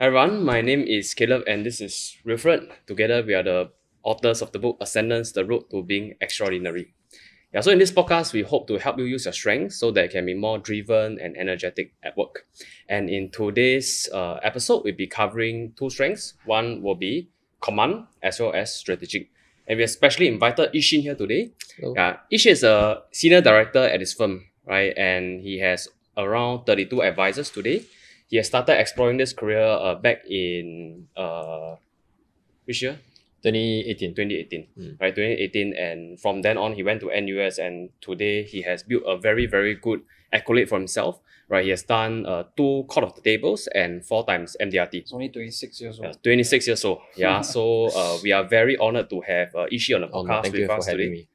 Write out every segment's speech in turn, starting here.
everyone, my name is Caleb and this is Wilfred. Together, we are the authors of the book Ascendance, The Road to Being Extraordinary. So in this podcast, we hope to help you use your strengths so that you can be more driven and energetic at work. And in today's episode, we'll be covering two strengths. One will be command as well as strategic. And we especially invited Yi Xun here today. Yi Xun is a senior director at his firm, right? And he has around 32 advisors today. He has started exploring this career back in which year? 2018, right? 2018, and from then on, he went to NUS, and today he has built a very, very good accolade for himself, right? He has done 2 Court of the Tables and 4 times MDRT. He's only 26 years old. 26 years old, yeah. So we are very honored to have Yi Xun on the podcast with us today. Me.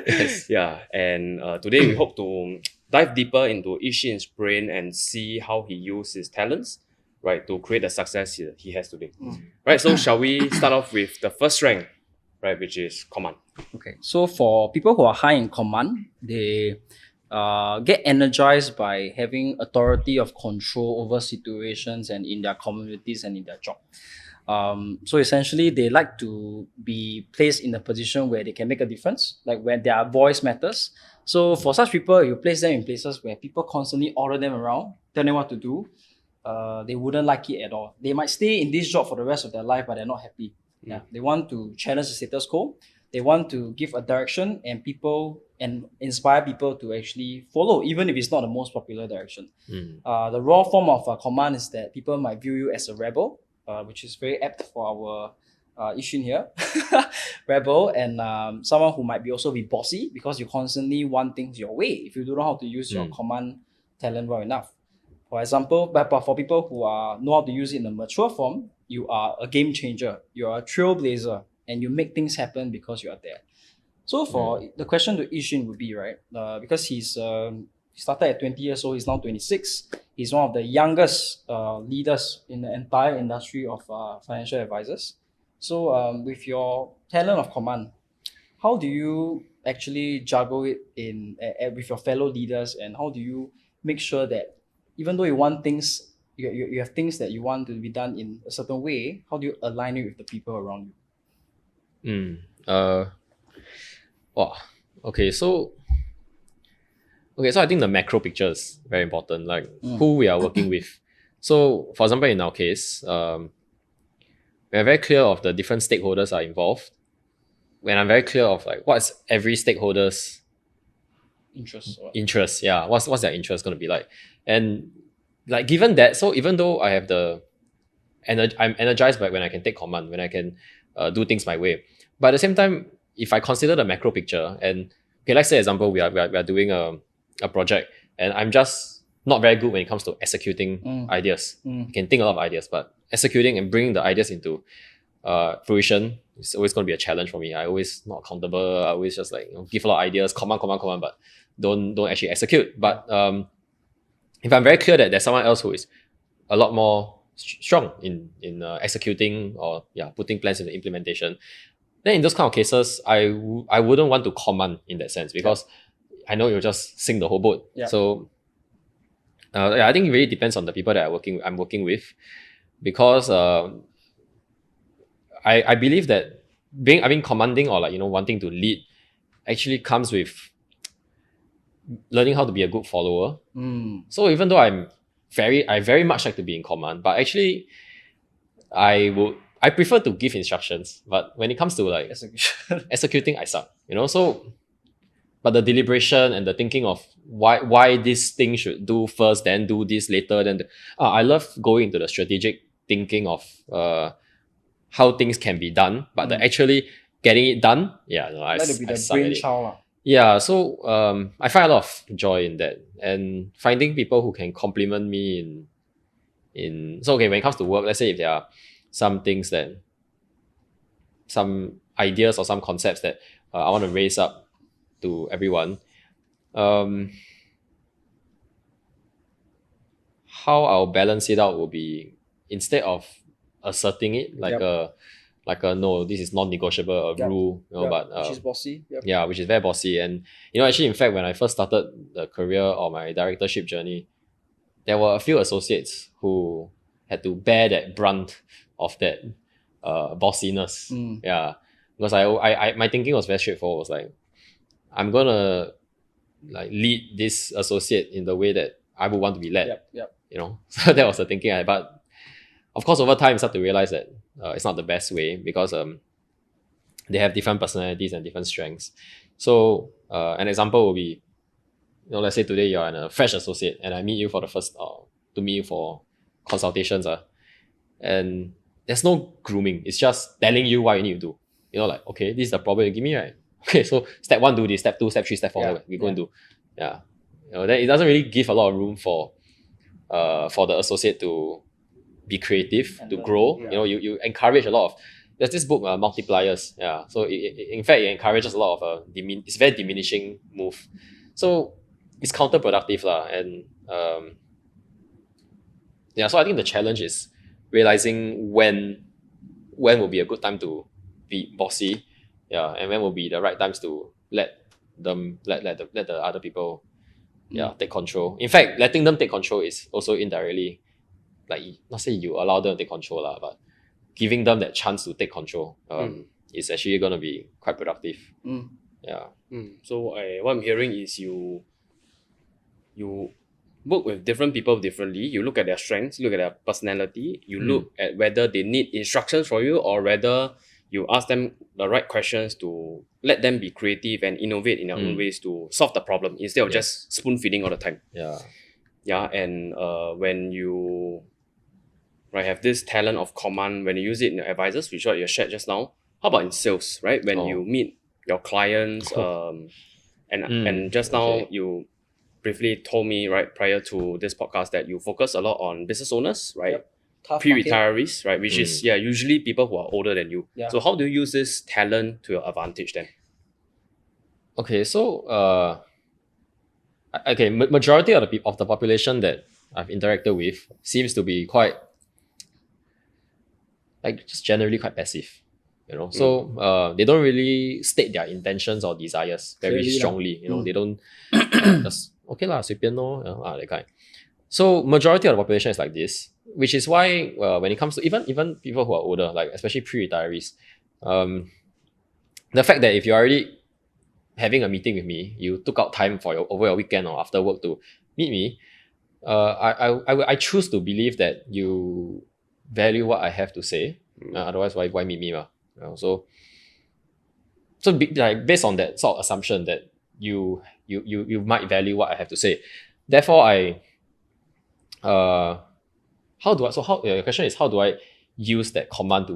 Yes. Yeah, and today we hope to dive deeper into Yi Xun's brain and see how he uses his talents, right, to create the success he has today. Right, so shall we start off with the first strength, right, which is command. Okay, so for people who are high in command, they get energized by having authority of control over situations and in their communities and in their job. So essentially, they like to be placed in a position where they can make a difference, like where their voice matters. So for such people, you place them in places where people constantly order them around, tell them what to do. They wouldn't like it at all. They might stay in this job for the rest of their life, but they're not happy. Yeah, they want to challenge the status quo. They want to give a direction and inspire people to actually follow, even if it's not the most popular direction. The raw form of command is that people might view you as a rebel, which is very apt for our Yi Xun here. Rebel, and someone who might also be bossy because you constantly want things your way if you don't know how to use your command talent well enough. For example, but for people who know how to use it in a mature form, you are a game changer, you are a trailblazer, and you make things happen because you are there. So for the question to Yi Xun would be, right, because he started at 20 years old, he's now 26. He's one of the youngest leaders in the entire industry of financial advisors. So with your talent of command, how do you actually juggle it with your fellow leaders, and how do you make sure that even though you want things, you have things that you want to be done in a certain way, how do you align it with the people around you? So I think the macro picture is very important, like who we are working with. So for example, in our case, we are very clear of the different stakeholders are involved. When I'm very clear of like what's every stakeholder's interest, yeah, what's their interest going to be like, and like given that, so even though I have I'm energized by when I can take command, when I can do things my way, but at the same time, if I consider the macro picture, and okay, let's say example, we are doing a project, and I'm just not very good when it comes to executing ideas. I can think a lot of ideas, but executing and bringing the ideas into fruition is always going to be a challenge for me. I always not accountable. I always just like give a lot of ideas, command, but don't actually execute. But if I'm very clear that there's someone else who is a lot more strong in executing or putting plans into implementation, then in those kind of cases, I wouldn't want to command in that sense, because I know you'll just sink the whole boat. So I think it really depends on the people that I'm working with, because I believe that being commanding or wanting to lead actually comes with learning how to be a good follower. So even though I very much like to be in command, but actually I prefer to give instructions, but when it comes to like executing, I suck. So but the deliberation and the thinking of why this thing should do first, then do this later, then I love going into the strategic thinking of how things can be done, but the actually getting it done, I Let it be the suck at it. brainchild. Yeah, so I find a lot of joy in that, and finding people who can complement me so okay, when it comes to work, let's say if there are some ideas or some concepts that I want to raise up to everyone, how I'll balance it out will be, instead of asserting it like no, this is non-negotiable, a rule, but which is bossy. which is very bossy. And actually, in fact, when I first started the career or my directorship journey, there were a few associates who had to bear that brunt of that bossiness. Yeah, because I my thinking was very straightforward. It was like, I'm gonna like lead this associate in the way that I would want to be led. You know, so that was the thinking. But of course, over time, I started to realize that it's not the best way, because they have different personalities and different strengths. So an example will be, let's say today you're a fresh associate and I meet you for the first to meet you for consultations, and there's no grooming. It's just telling you what you need to do. Like, okay, this is the problem you give me, right? Okay, so step 1, do this. Step 2, step 3, step 4, we go and do. Yeah, then it doesn't really give a lot of room for the associate to be creative, and to grow. You encourage a lot of. There's this book, Multipliers. Yeah, so in fact it encourages a lot of it's very diminishing move. So it's counterproductive lah, and so I think the challenge is realizing when will be a good time to be bossy, and when will be the right times to let the other people take control. In fact, letting them take control is also indirectly, like, not say you allow them to take control lah, but giving them that chance to take control is actually going to be quite productive. So what I'm hearing is you work with different people differently. You look at their strengths, you look at their personality, you look at whether they need instructions from you, or whether you ask them the right questions to let them be creative and innovate in their own ways to solve the problem, instead of just spoon feeding all the time. And when you have this talent of command, when you use it in your advisors, which what you shared just now, how about in sales, right? When you meet your clients, and just now you briefly told me, right, prior to this podcast, that you focus a lot on business owners, right? Pre-retirees, right? Which is usually people who are older than you. So how do you use this talent to your advantage then? Okay, so majority of the population that I've interacted with seems to be quite, like, just generally quite passive. So they don't really state their intentions or desires very strongly. They don't just okay lah, 随便 lor, that kind. So majority of the population is like this, which is why when it comes to even people who are older, like especially pre-retirees, the fact that if you're already having a meeting with me, you took out time over your weekend or after work to meet me, I choose to believe that you value what I have to say. Otherwise, why meet me? So like, based on that sort of assumption that you might value what I have to say, therefore your question is, how do I use that command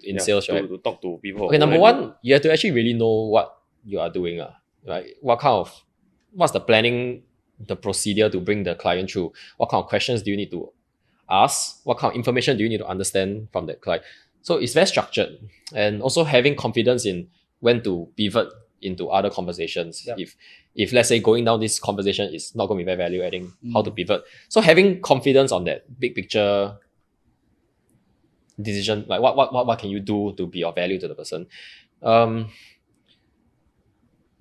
in sales, right? To talk to people. Okay, number one, you have to actually really know what you are doing, right? What's the planning, the procedure to bring the client through? What kind of questions do you need to ask? What kind of information do you need to understand from that client? So it's very structured, and also having confidence in when to pivot into other conversations. If let's say going down this conversation is not going to be very value adding, how to pivot. So having confidence on that big picture decision, like what can you do to be of value to the person,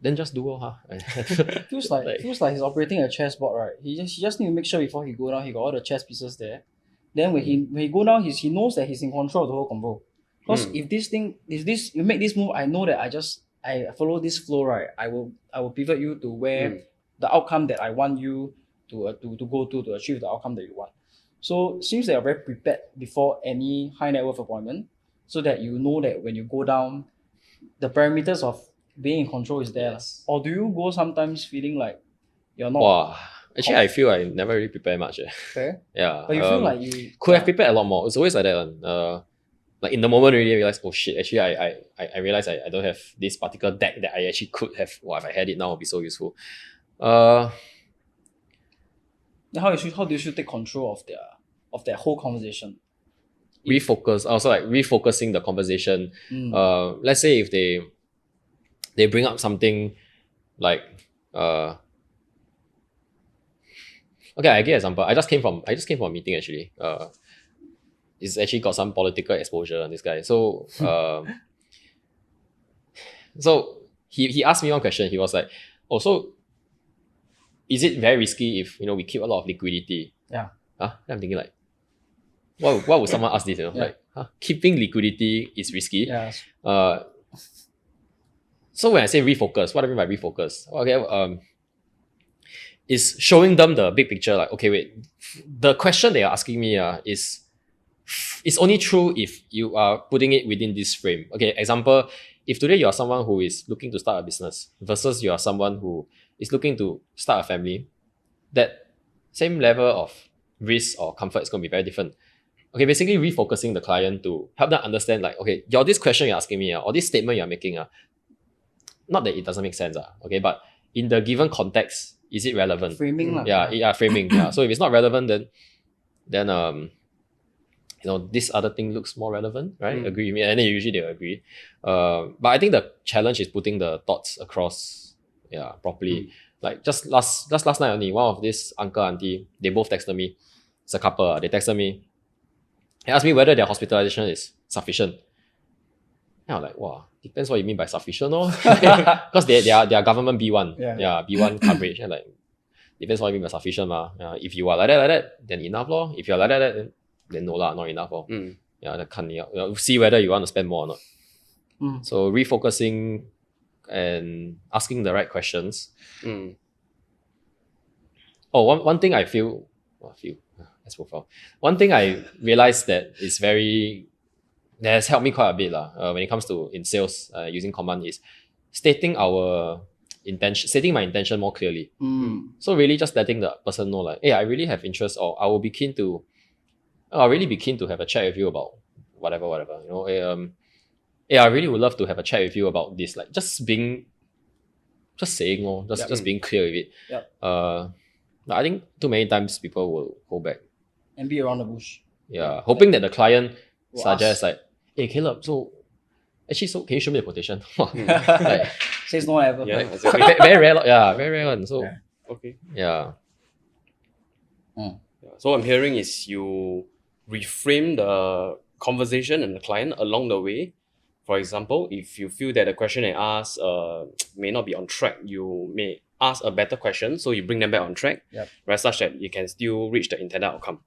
then just do it. feels like he's operating a chessboard, right? He just need to make sure before he go down, he got all the chess pieces there. Then when he go down, he knows that he's in control of the whole convo. Because if you make this move, I know that I follow this flow, right? I will pivot you to where the outcome that I want you to go to achieve the outcome that you want. So seems that you're very prepared before any high net worth appointment, so that you know that when you go down, the parameters of being in control is there. Yes. Or do you go sometimes feeling like you're not? Wow. Actually, I feel I never really prepare much. Okay. Yeah. But you feel like you could have prepared a lot more. It's always like that. Like in the moment, really I realized, oh shit, actually I realized I don't have this particular deck that I actually could have. Well, if I had it now, it would be so useful. How do you take control of their whole conversation? Refocus. Also, like refocusing the conversation. Let's say if they bring up something like okay, I give an example. I just came from a meeting actually. It's actually got some political exposure on this guy. So so he asked me one question. He was like, oh, so is it very risky if we keep a lot of liquidity? Yeah. I'm thinking like, why would someone ask this? You know, Yeah. like keeping liquidity is risky. Yeah. So when I say refocus, what I mean by refocus, okay, is showing them the big picture. Like, okay, wait, the question they are asking me is it's only true if you are putting it within this frame. Okay, example, if today you are someone who is looking to start a business versus you are someone who is looking to start a family, that same level of risk or comfort is going to be very different. Okay, basically refocusing the client to help them understand, like, okay, this question you're asking me, or this statement you're making, not that it doesn't make sense, okay, but in the given context, is it relevant? Framing lah. Yeah, framing. Yeah. So if it's not relevant, then this other thing looks more relevant, right? Agree with me, and then usually they agree. But I think the challenge is putting the thoughts across, properly. Like just last night only, one of this uncle auntie, they both texted me. It's a couple. They texted me. They asked me whether their hospitalization is sufficient. And I'm like, wow, depends what you mean by sufficient, no? Because they are government B1, B1 coverage, and like depends what you mean by sufficient, if you are like that, then enough, lor. If you're like that, then no lah, not enough, lor. That can see whether you want to spend more or not. So refocusing and asking the right questions. One thing I feel, let's move on. One thing I realized that has helped me quite a bit when it comes to in sales using command is stating my intention more clearly. So really just letting the person know, like, hey, I really have interest, or I'll really be keen to have a chat with you about whatever, hey, I really would love to have a chat with you about this, like just saying, just being clear with it. I think too many times people will hold back And be around the bush. Yeah, hoping that the client Will suggests like, hey Caleb, can you show me the quotation? Like, Says no one ever. Yeah, Like, exactly. very rare, very rare one. So Okay. yeah. So what I'm hearing is you reframe the conversation and the client along the way. For example, if you feel that the question they ask may not be on track, you may ask a better question, so you bring them back on track, right? Such that you can still reach the intended outcome.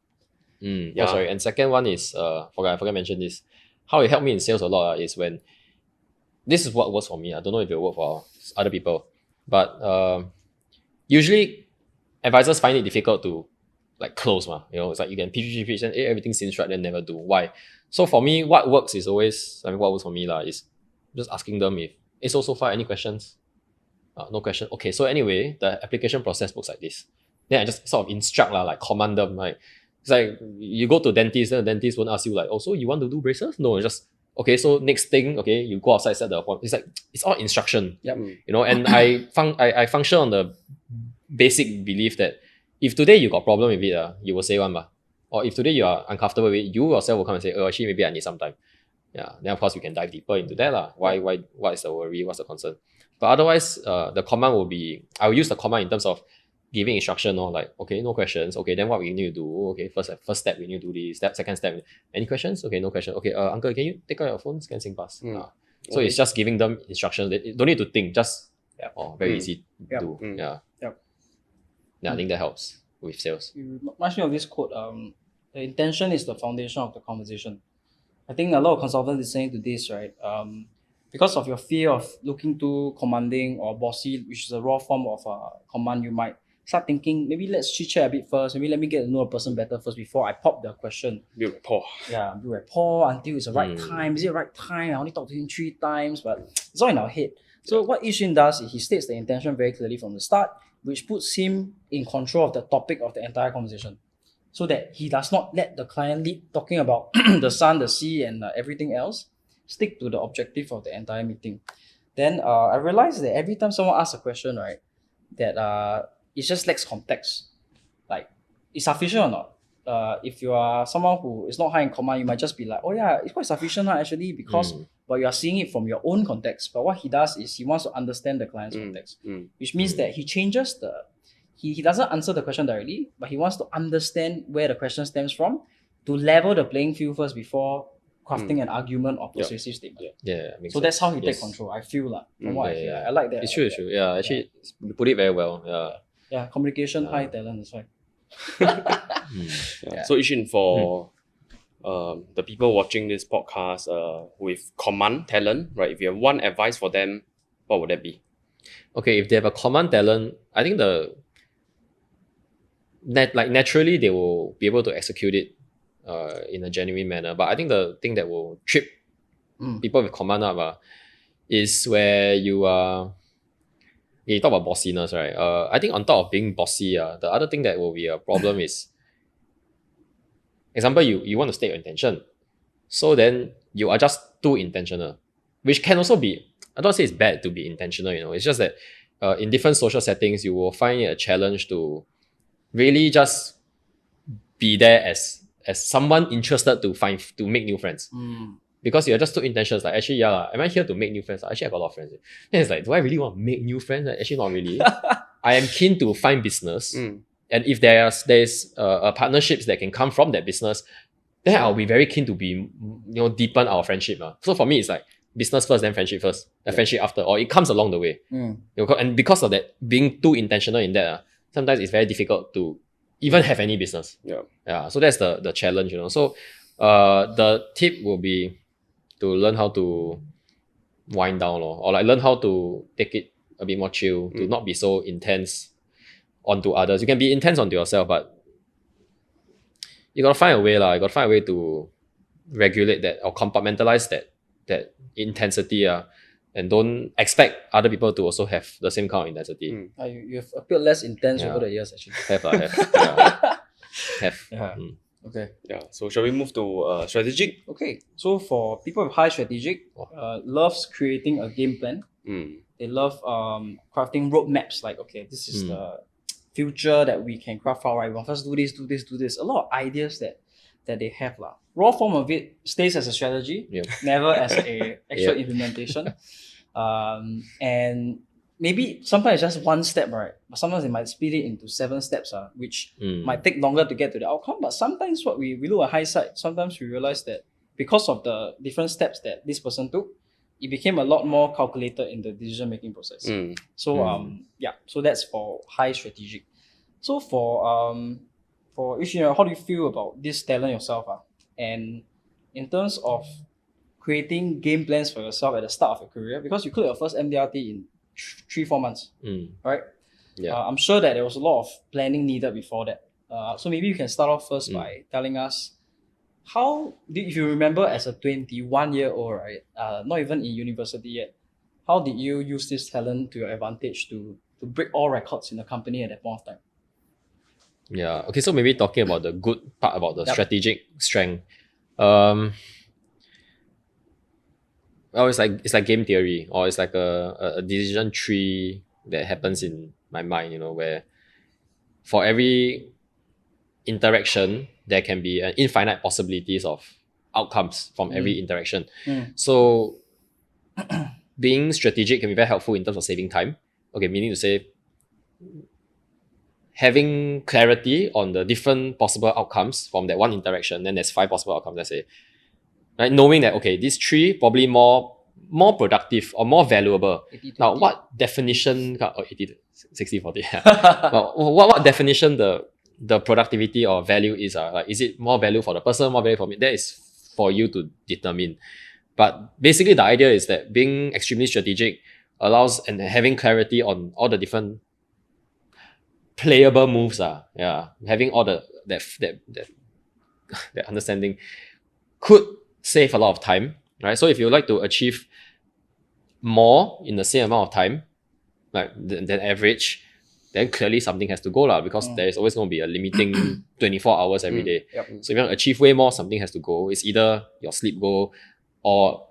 Sorry. And second one is I forgot to mention this. How it helped me in sales a lot is when this is what works for me. I don't know if it will work for other people, but usually advisors find it difficult to like close, it's like you can pitch and everything seems right, then never do. Why? So for me, what works is always, what works for me is just asking them if it's so far any questions. No question. Okay, so anyway, the application process looks like this. Then I just sort of instruct like command them. Like it's like you go to dentist, then the dentist won't ask you like, oh, so you want to do braces? No, just okay. So next thing, okay, you go outside, set the appointment. It's like it's all instruction. And I function on the basic belief that if today you got problem with it, you will say one, or if today you are uncomfortable with it, you yourself will come and say, oh, actually maybe I need some time. Yeah, then of course we can dive deeper into that. Why what is the worry? What's the concern? But otherwise, the command will be, I will use the command in terms of giving instruction, like, okay, no questions. Okay, then what we need to do? Okay, first step, we need to do this. Second step, any questions? Okay, no question. Okay, uncle, can you take out your phone, scan SingPass? So it's just giving them instructions. They don't need to think, just very easy to do. Yeah, I think that helps with sales. You remind me of this quote, the intention is the foundation of the conversation. I think a lot of consultants listening to this, right? Because of your fear of looking too commanding or bossy, which is a raw form of command, you might start thinking, maybe let's chit-chat a bit first. Maybe let me get to know a person better first before I pop the question. Build rapport. Yeah, build rapport until it's the right time. Is it the right time? I only talked to him 3 times, but it's all in our head. So what Yi Xun does is he states the intention very clearly from the start, which puts him in control of the topic of the entire conversation. So that he does not let the client lead talking about the sun, the sea, and everything else. Stick to the objective of the entire meeting. Then I realized that every time someone asks a question, right, that it just lacks context. Like, it's sufficient or not? If you are someone who is not high in command, you might just be like, oh yeah, it's quite sufficient actually, because but you are seeing it from your own context. But what he does is he wants to understand the client's context, which means that he changes he doesn't answer the question directly, but he wants to understand where the question stems from to level the playing field first before crafting an argument or persuasive statement. So that's how he takes control. I feel from what I feel. I like that. It's true. Yeah, actually, you put it very well. Communication, high talent, that's why. So Yi Xun, for the people watching this podcast with command talent, right? If you have one advice for them, what would that be? Okay, if they have a command talent, I think naturally they will be able to execute it in a genuine manner. But I think the thing that will trip people with command up is where you talk about bossiness, right? I think on top of being bossy, the other thing that will be a problem is, example, you want to state your intention, so then you are just too intentional, which can also be, I don't say it's bad to be intentional, it's just that in different social settings, you will find it a challenge to really just be there as someone interested to make new friends. Because you're just too intentional. It's like, actually, am I here to make new friends? Actually, I got a lot of friends. Then it's like, do I really want to make new friends? Actually, not really. I am keen to find business. And if there's partnerships that can come from that business, then I'll be very keen to be, deepen our friendship. So for me, it's like business first, then friendship first, friendship after, or it comes along the way. And because of that, being too intentional in that, sometimes it's very difficult to even have any business. So that's the challenge, So the tip will be to learn how to wind down, or like learn how to take it a bit more chill, to not be so intense onto others. You can be intense onto yourself, but you gotta find a way, You gotta find a way to regulate that or compartmentalize that intensity, and don't expect other people to also have the same kind of intensity. You've appeared less intense over the years, actually. Have. Okay. Yeah. So shall we move to strategic? Okay. So for people with high strategic, loves creating a game plan. They love crafting roadmaps. Like, okay, this is the future that we can craft out. Right, we want first do this, do this, do this. A lot of ideas that they have. Raw form of it stays as a strategy, never as a actual implementation. And maybe sometimes it's just one step, right? But sometimes they might split it into 7 steps, which might take longer to get to the outcome. But sometimes what we look at hindsight, sometimes we realize that because of the different steps that this person took, it became a lot more calculated in the decision-making process. So that's for high strategic. So for Yi Xun, how do you feel about this talent yourself? And in terms of creating game plans for yourself at the start of your career, because you cleared your first MDRT in 3-4 months, right? I'm sure that there was a lot of planning needed before that. So maybe you can start off first by telling us if you remember as a 21-year-old, right? Not even in university yet, how did you use this talent to your advantage to break all records in the company at that point of time? Yeah. Okay. So maybe talking about the good part about the strategic strength. It's like game theory, or it's like a decision tree that happens in my mind, where for every interaction there can be an infinite possibilities of outcomes from every interaction. So being strategic can be very helpful in terms of saving time. Okay, meaning to say, having clarity on the different possible outcomes from that one interaction, then there's 5 possible outcomes, let's say. Right? Knowing that, okay, these 3 probably more productive or more valuable. 80-20. Now, what definition, 60-40, what definition the productivity or value is? Is it more value for the person, more value for me? That is for you to determine. But basically, the idea is that being extremely strategic allows, and having clarity on all the different playable moves, having all that understanding could save a lot of time, right? So if you like to achieve more in the same amount of time, like than average, then clearly something has to go, because there is always going to be a limiting 24 hours every day. So if you want to achieve way more, something has to go. It's either your sleep go, or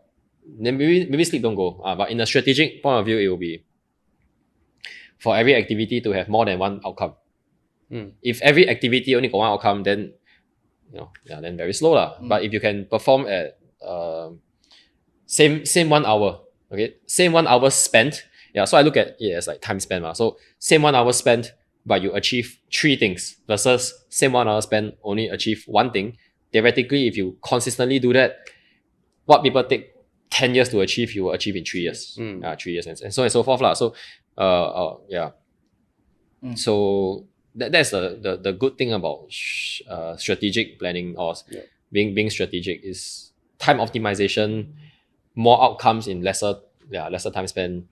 then maybe sleep don't go. But in a strategic point of view, it will be for every activity to have more than one outcome. If every activity only got one outcome, then then very slow. But if you can perform at same 1 hour, okay, same 1 hour spent. So I look at it as like time spent. So same 1 hour spent, but you achieve 3 things versus same 1 hour spent, only achieve 1 thing. Theoretically, if you consistently do that, what people take 10 years to achieve, you will achieve in 3 years. 3 years and so on and so forth. So So that's the good thing about strategic planning, or being strategic is time optimization, more outcomes in lesser time spent.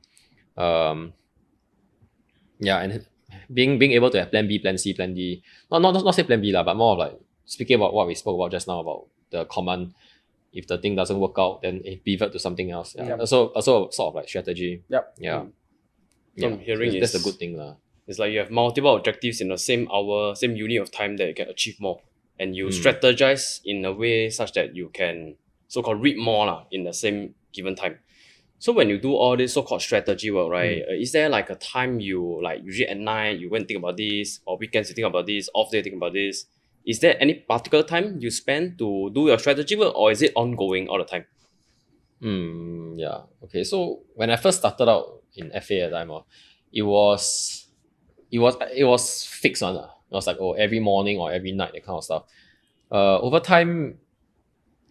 And being able to have plan B, plan C, plan D. Not say plan B lah, but more of like speaking about what we spoke about just now about the command. If the thing doesn't work out, then pivot to something else. Yeah. Also sort of like strategy. Yep. Yeah. So I'm hearing so that's a good thing lah. It's like you have multiple objectives in the same hour, same unit of time that you can achieve more. And you strategize in a way such that you can so-called reap more lah in the same given time. So when you do all this so-called strategy work, right, is there like a time you like usually at night you go and think about this, or weekends you think about this, off day you think about this? Is there any particular time you spend to do your strategy work, or is it ongoing all the time? Yeah. Okay. So when I first started out in FA at the time, it was fixed on. It was like every morning or every night, that kind of stuff. Over time,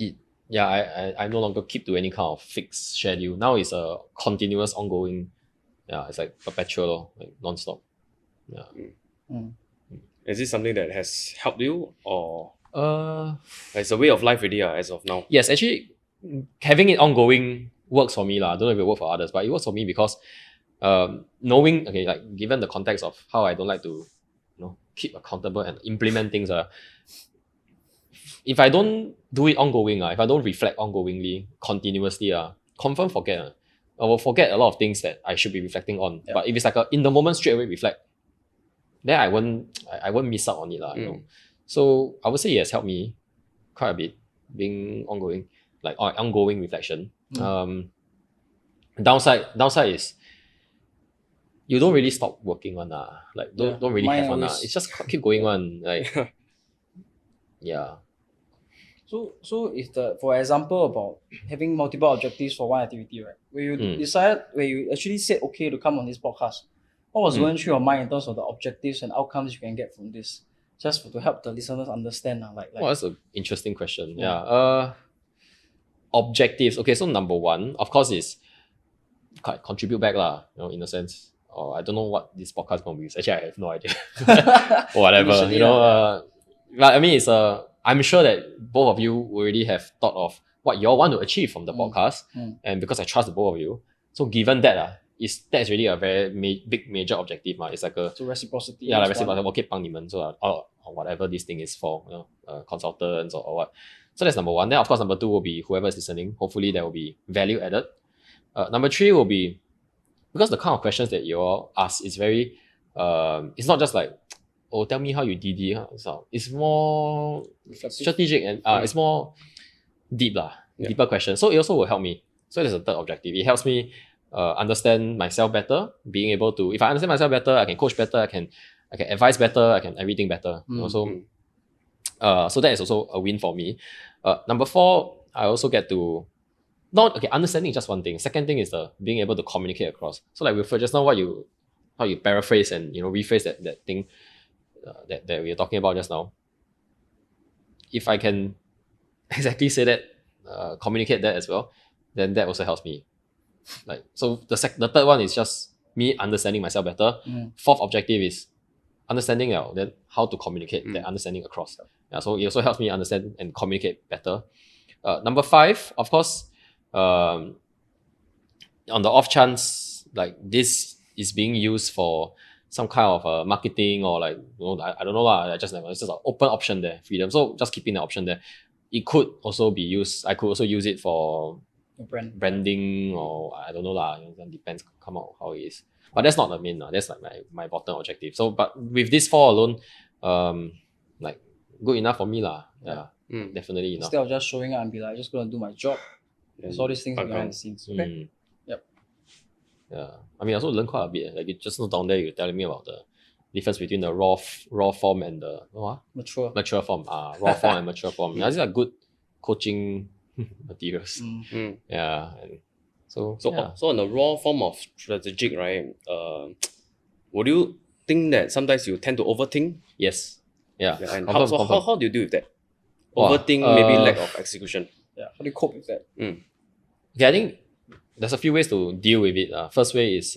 I no longer keep to any kind of fixed schedule. Now it's a continuous, ongoing. Yeah, it's like perpetual, like non-stop. Yeah. Is this something that has helped you, or it's a way of life really as of now? Yes, actually, having it ongoing works for me lah. I don't know if it works for others, but it works for me because knowing, okay, like given the context of how I don't like to, keep accountable and implement things, if I don't do it ongoing, if I don't reflect ongoingly, continuously, confirm forget. I will forget a lot of things that I should be reflecting on. Yeah. But if it's like in the moment straight away reflect, then I won't miss out on it lah. You know? So I would say it has helped me quite a bit, being ongoing, like ongoing reflection. Downside is you don't really stop working on like don't really have one. It's just keep going on. Like yeah. So if for example about having multiple objectives for one activity, right? When you actually said okay to come on this podcast, what was going through your mind in terms of the objectives and outcomes you can get from this? Just to help the listeners understand. That's an interesting question. Yeah. Objectives. Okay, so number one, of course, is contribute back lah, in a sense. Or I don't know what this podcast is going to be. Actually, I have no idea. Or whatever, but I mean, I'm sure that both of you already have thought of what you all want to achieve from the podcast, and because I trust the both of you, so given that that's really a very big major objective. It's like a reciprocity. Yeah, like reciprocity. 我可以帮你们 or whatever this thing is for, consultants or what. So that's number one. Then of course number two will be whoever is listening. Hopefully there will be value added. Number three will be, because the kind of questions that you all ask is very it's not just like, tell me how you did it. So it's more strategic and it's more deeper questions. So it also will help me. So that's the third objective. It helps me understand myself better, being able to, if I understand myself better, I can coach better, I can advise better, I can everything better. So that is also a win for me. Number four, I also get to understanding is just one thing. Second thing is the being able to communicate across. So like Wilfred, just now how you paraphrase and rephrase that thing that we are talking about just now. If I can exactly say that, communicate that as well, then that also helps me. Like, so the third one is just me understanding myself better. Fourth objective is understanding then how to communicate that understanding across. Yeah, so it also helps me understand and communicate better. Number five, of course, on the off chance like this is being used for some kind of marketing or like, I don't know lah. It's just an open option there, freedom. So just keeping the option there. It could also be used. I could also use it for branding, or I don't know lah. It depends. Come out how it is. But that's not the main. That's like my bottom objective. So, but with this four alone, like good enough for me lah. Yeah, definitely enough. Instead of just showing up and be like, just gonna do my job. There's all these things behind the scenes. Okay. Yep. Yeah. I mean, I also learned quite a bit. Like, just down there, you're telling me about the difference between the raw form and the mature form. Raw form and mature form. These are good coaching materials. Yeah. And so on the raw form of strategic, right? Would you think that sometimes you tend to overthink? Yes. Yeah. And how do you deal with that? Overthink, maybe lack of execution. Yeah. How do you cope with that? Okay, I think there's a few ways to deal with it. First way is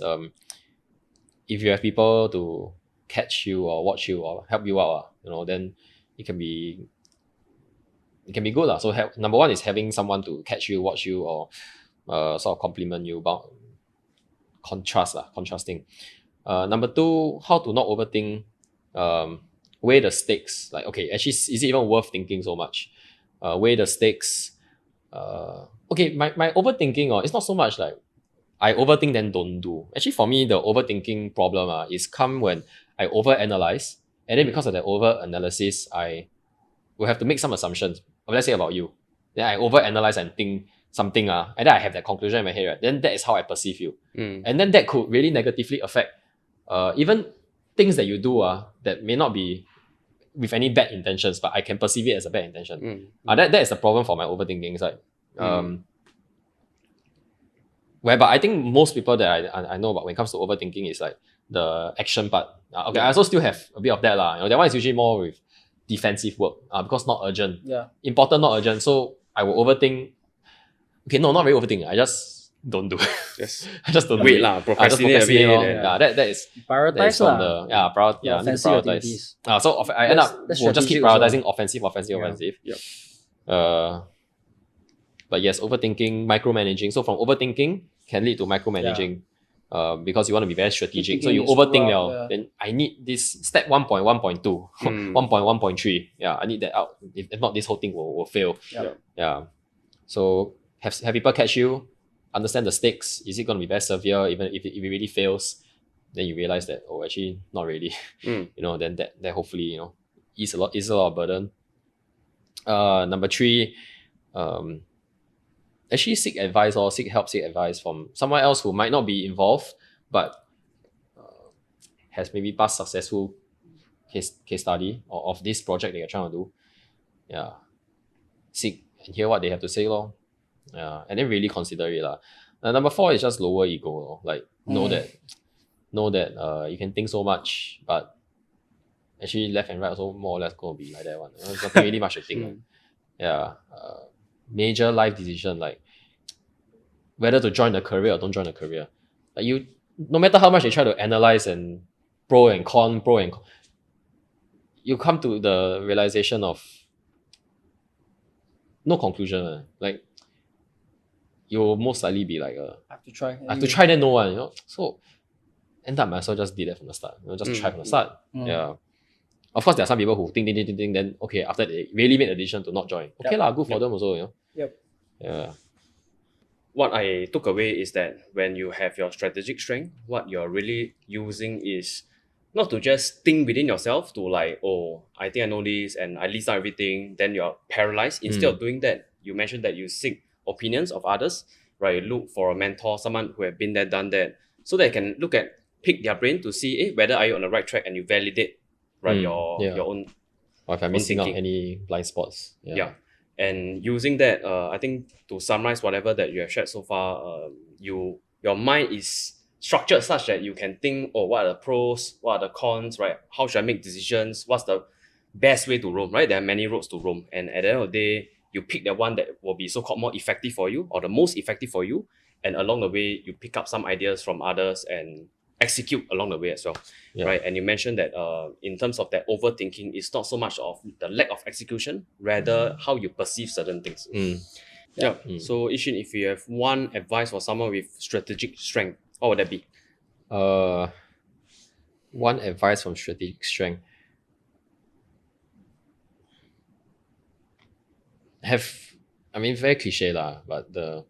if you have people to catch you or watch you or help you out, then it can be it can be good lah. So number one is having someone to catch you, watch you, or sort of compliment you about contrasting. Number two, how to not overthink, weigh the stakes. Like, okay, actually, is it even worth thinking so much? Weigh the stakes. Okay, my overthinking, it's not so much like I overthink then don't do. Actually, for me, the overthinking problem is come when I overanalyze, and then because of the overanalysis, I will have to make some assumptions. Let's say about you. Then I overanalyze and think something, and then I have that conclusion in my head, right? Then that is how I perceive you. And then that could really negatively affect even things that you do that may not be with any bad intentions, but I can perceive it as a bad intention. That is the problem for my overthinking. It's like, but I think most people that I know about when it comes to overthinking is like the action part. Okay, I also still have a bit of that lah. You know, that one is usually more with defensive work because not urgent. Yeah. Important, not urgent. So I will overthink. Okay, no, not really overthink. I just don't do it. Yes. I just don't Wait do lah, it. procrastinate a bit. That is Prioritize from lah. the need to offensive prioritize. activities. So I end up That's we'll just keep strategic prioritizing offensive. Yep. But yes, overthinking, micromanaging. So from overthinking can lead to micromanaging. Because you want to be very strategic. So you overthink now. Then I need this step 1.1.2, 1.1.3. Yeah, I need that out. If not, this whole thing will fail. Yeah. So have people catch you, understand the stakes. Is it going to be very severe? Even if it really fails, then you realize that actually not really. You know, then that hopefully ease a lot of burden. Number three, actually seek advice or seek advice from someone else who might not be involved, but has maybe past successful case study of this project that you're trying to do. Yeah, seek and hear what they have to say, lor. Yeah, and then really consider it, lah. Number four is just lower ego, lor. Like know that you can think so much, but actually left and right also more or less going to be like that one. There's nothing really much to think. Yeah. Major life decision like whether to join a career or don't join a career. Like you, no matter how much you try to analyze and pro and con, you come to the realization of no conclusion. Like you'll most likely be like I have to try. I have to try then no one, So end up might as well just did that from the start. Just try from the start. Yeah. Of course, there are some people who think, then okay, after they really made a decision to not join. Okay lah, good for them also, Yep. Yeah. What I took away is that when you have your strategic strength, what you're really using is not to just think within yourself to like, I think I know this and I list out everything, then you're paralyzed. Instead of doing that, you mentioned that you seek opinions of others, right? You look for a mentor, someone who have been there, done that, so they can pick their brain to see whether are you on the right track, and you validate your own. Or if I'm missing out any blind spots. Yeah. And using that, I think to summarize whatever that you have shared so far, your mind is structured such that you can think, what are the pros, what are the cons, right? How should I make decisions? What's the best way to roam, right? There are many roads to roam. And at the end of the day, you pick the one that will be so-called more effective for you or the most effective for you. And along the way, you pick up some ideas from others and execute along the way as well, right? And you mentioned that in terms of that overthinking, it's not so much of the lack of execution, rather how you perceive certain things. So Yi Xun, if you have one advice for someone with strategic strength, what would that be? One advice from strategic strength. Very cliche lah, but the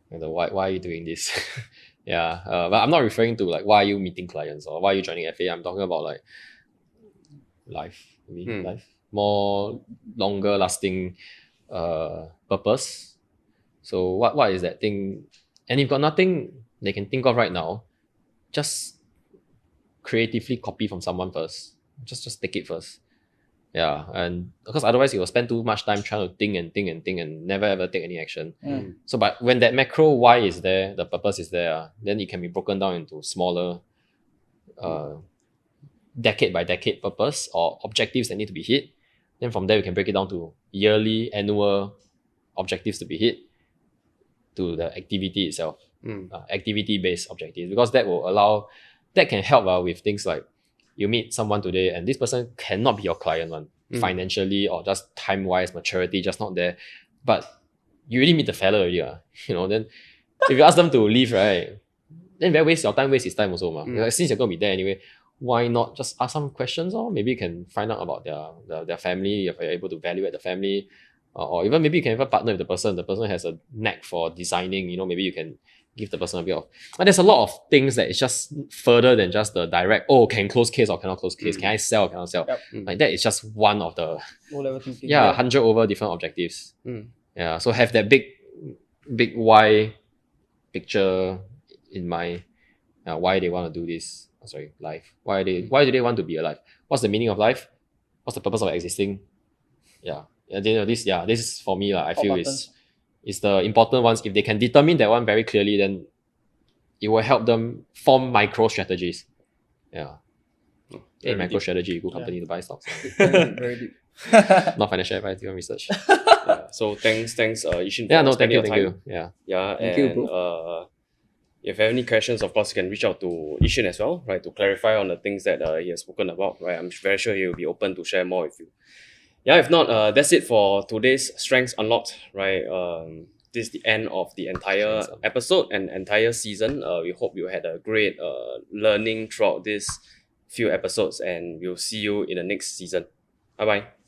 why are you doing this? But I'm not referring to like why are you meeting clients or why are you joining FA. I'm talking about like life, life, more longer lasting purpose. So what is that thing? And if you've got nothing they can think of right now, just creatively copy from someone first. Just take it first. Yeah, and because otherwise you will spend too much time trying to think and never ever take any action. So, but when that macro why is there, the purpose is there, then it can be broken down into smaller, decade by decade purpose or objectives that need to be hit. Then from there we can break it down to yearly, annual objectives to be hit, to the activity itself, activity-based objectives, because that can help with things like you meet someone today and this person cannot be your client one. financially or just time-wise, maturity, just not there. But you really meet the fella already, then if you ask them to leave, right, then very waste your time, waste his time also. Like, since you're going to be there anyway, why not just ask some questions, or maybe you can find out about their family, if you're able to evaluate the family, or even maybe you can have a partner with the person has a knack for designing, maybe you can give the person a bit of, but there's a lot of things that is just further than just the direct, can close case or cannot close case, can I sell or cannot sell. Like that is just one of the 100 over different objectives. Yeah, so have that big why picture in mind, why they want to do this. Life. Why do they want to be alive? What's the meaning of life? What's the purpose of existing? This is for me, I feel is the important ones. If they can determine that one very clearly, then it will help them form micro strategies. Micro strategy, good company to buy stocks. Very deep. Not financial advice, you want research. So thanks, Yi Xun. Thank you. Thank you, bro. If you have any questions, of course, you can reach out to Yi Xun as well, right, to clarify on the things that he has spoken about, right. I'm very sure he will be open to share more with you. If not, that's it for today's Strengths Unlocked, right. This is the end of the entire episode and entire season. We hope you had a great learning throughout these few episodes, and we'll see you in the next season. Bye-bye.